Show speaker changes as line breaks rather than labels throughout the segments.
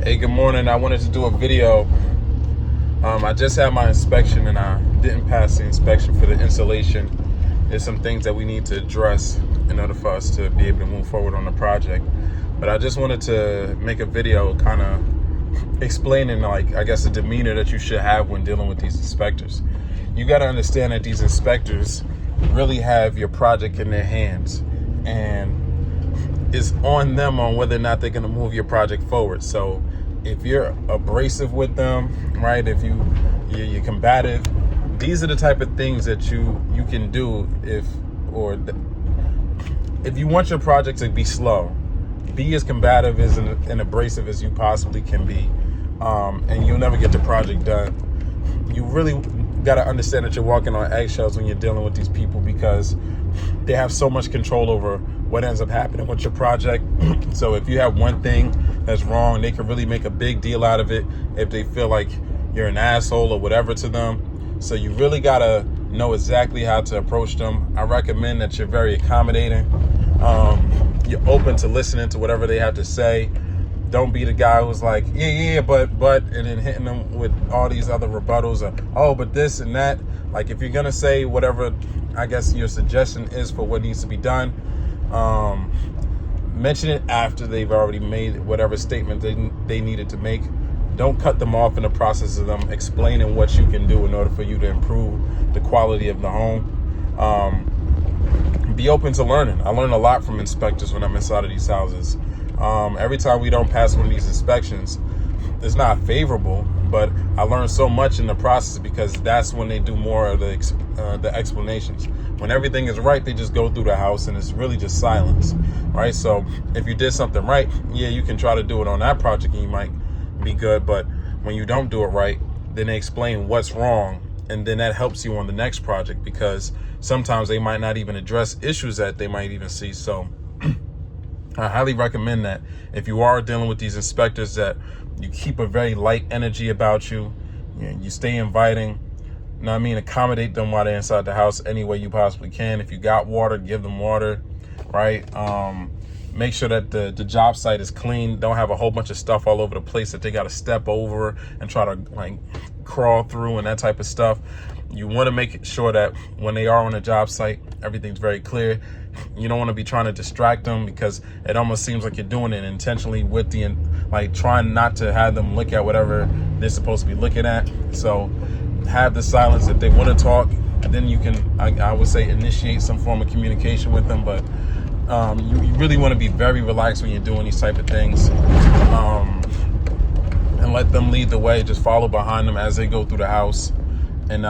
Hey, good morning. I wanted to do a video. I just had my inspection and I didn't pass the inspection for the insulation. There's some things that we need to address in order for us to be able to move forward on the project. But I just wanted to make a video kind of explaining, I guess, the demeanor that you should have when dealing with these inspectors. You got to understand that these inspectors really have your project in their hands, and it's on them on whether or not they're going to move your project forward. So if you're abrasive with them, right, if you're combative, these are the type of things that you can do if you want your project to be slow. Be as combative and abrasive as you possibly can be, and you'll never get the project done. You really got to understand that you're walking on eggshells when you're dealing with these people, because they have so much control over what ends up happening with your project. So if you have one thing that's wrong, they can really make a big deal out of it if they feel like you're an asshole or whatever to them. So you really got to know exactly how to approach them. I recommend that you're very accommodating. You're open to listening to whatever they have to say. Don't be the guy who's like, but, and then hitting them with all these other rebuttals of, oh, but this and that. Like, if you're going to say whatever, I guess, your suggestion is for what needs to be done, mention it after they've already made whatever statement they needed to make. Don't cut them off in the process of them explaining what you can do in order for you to improve the quality of the home. Be open to learning. I learn a lot from inspectors when I'm inside of these houses. Every time we don't pass one of these inspections, it's not favorable, but I learn so much in the process, because that's when they do more of the explanations. When everything is right, they just go through the house and it's really just silence, right? So if you did something right, yeah, you can try to do it on that project and you might be good. But when you don't do it right, then they explain what's wrong, and then that helps you on the next project, because sometimes they might not even address issues that they might even see. So I highly recommend that if you are dealing with these inspectors, that you keep a very light energy about you. You stay inviting. You know what I mean? Accommodate them while they're inside the house any way you possibly can. If you got water, give them water, right? Make sure that the job site is clean. Don't have a whole bunch of stuff all over the place that they got to step over and try to crawl through and that type of stuff. You want to make sure that when they are on a job site, everything's very clear. You don't want to be trying to distract them, because it almost seems like you're doing it intentionally with trying not to have them look at whatever they're supposed to be looking at. So have the silence. If they want to talk, then you can, I would say, initiate some form of communication with them. But you really want to be very relaxed when you're doing these type of things, and let them lead the way. Just follow behind them as they go through the house. And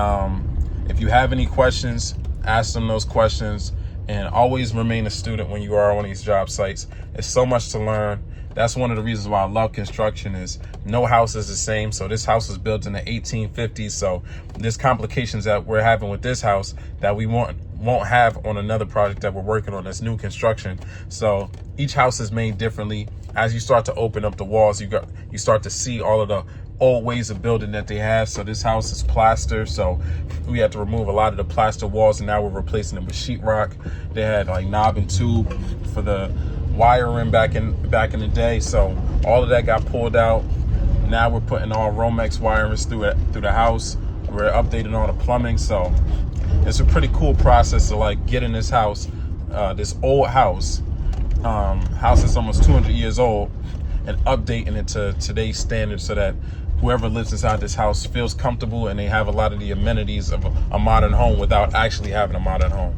if you have any questions, ask them those questions, and always remain a student when you are on these job sites. There's so much to learn. That's one of the reasons why I love construction, is no house is the same. So this house was built in the 1850s. So there's complications that we're having with this house that we won't have on another project that we're working on that's new construction. So each house is made differently. As you start to open up the walls, you start to see all of the old ways of building that they have. So this house is plaster, so we had to remove a lot of the plaster walls, and now we're replacing them with sheetrock. They had knob and tube for the wiring back in the day, so all of that got pulled out. Now we're putting all Romex wirings through the house. We're updating all the plumbing. So it's a pretty cool process to get in this house, this old house that's almost 200 years old, and updating it to today's standards, so that whoever lives inside this house feels comfortable and they have a lot of the amenities of a modern home without actually having a modern home.